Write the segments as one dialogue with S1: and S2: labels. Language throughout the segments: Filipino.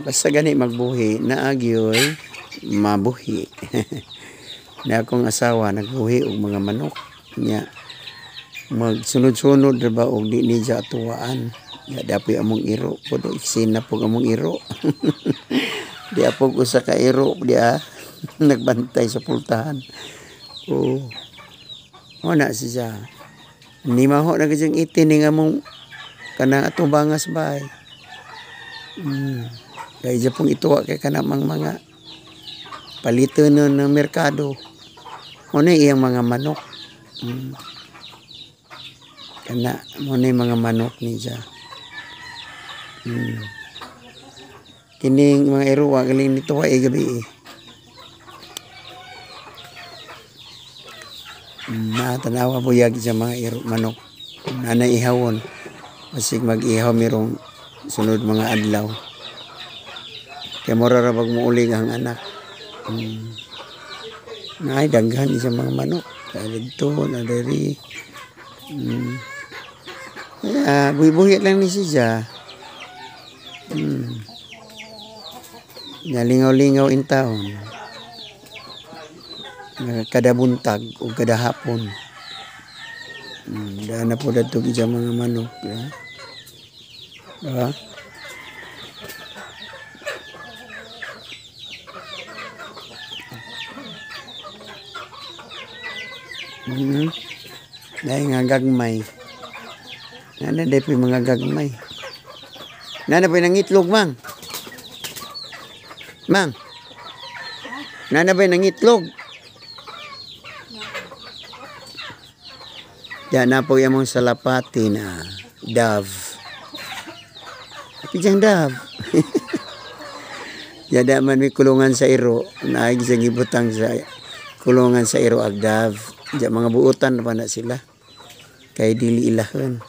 S1: Basta gani magbuhi, naagyoy mabuhi. Na akong asawa nagbuhi og mga manok nya magsunod-sunod ra ba og di ni siya tuwaan. Ya dapoy among iro podo iksina pog among iro. Di apog usa ka iro dia nagbantay sa pultahan. Oh. Wala siya. Ni maho na gyud itin ni among kanang atong bangas bay. Kaya dyan pong ituwa kay kanamang mga palito ng merkado. Muna iyang mga manok. Kana, muna yung mga manok niya. Kining mga iruwa, galing nituwa gabi Tanawa buyag sa mga manok. Nanay ihawon. Masig mag-ihaw mirong sunod mga adlaw. Kaya mura ra pag muulig ang anak. Ay daghan sa mga manok. Dito, nadari. Buhi-buhi lang ni siya. Nalingaw-lingaw in taon. Kada buntag o kada hapon. Daan na po datog sa mga manok. Diba? Dahil nga gagmay. Nana dahil po mga gagmay. Nana po yung itlog, mang. Mang. Nana po yung itlog. Yan na po yung mong salapati na dove. Pijang dove. Yada man may kulungan sa iro. Naig sa gibutang sa kulungan sa iro ag dove. Diyan mga buutan pa na sila. Kay dili ilahon.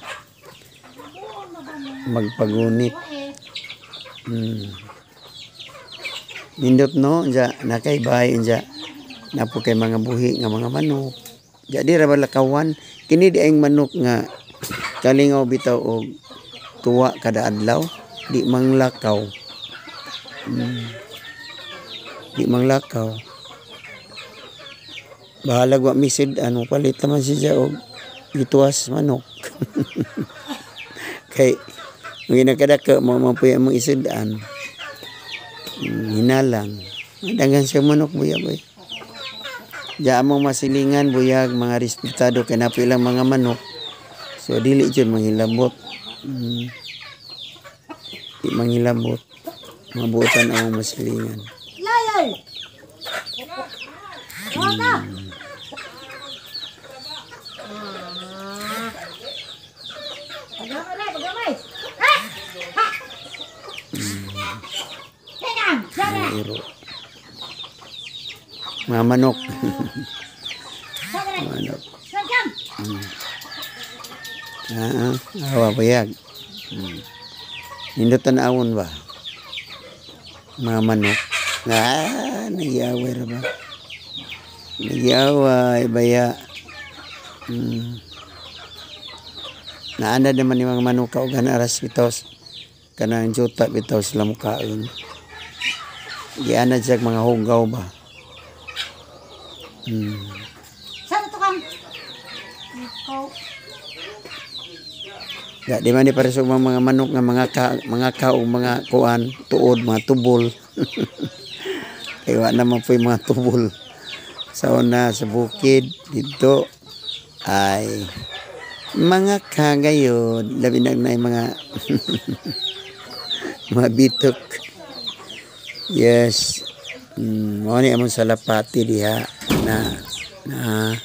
S1: Magpagunit. Nindot no, diyan nakaibay diyan. Napo kay mga buhi nga mga manok. Diyan di ra balakawan. Kini di ang manok nga kalingaw bitaw og tuwa kada adlaw. Di manglakaw. Di manglakaw. Bahalag wa misid ano palit naman siya og gituwas manok. Kay ginakadaka mo mapuya mong isidan. Hinalang. Dagan siya manok buya boy. Diya among masilingan buyag mga respetado kay napilang mga manok. So dili jud manghilabot. Di manghilabot. Mabutan among masilingan. Mga manok. Manok. Awa bayag. Hindutan awon ba? Mga manok. Nagyaway ra ba? Nagyaway baya. Naanda naman yung mga manok kaugan aras bitos. Kanang juta bitos sila mukaon. Giana siya mga hugaw ba?
S2: Saan ito kang? Ikaw.
S1: Ya, di man ni pares mga manok nga mga kao, mga kuan, tuod, mga tubol. Kaya naman po yung mga tubol. Sa una, sa bukid, dito, ay mga kagayon, labi na mga mga bitok. Yes. Mo ni among salapati diha na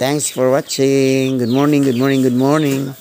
S1: Thanks for watching. Good morning, good morning, good morning.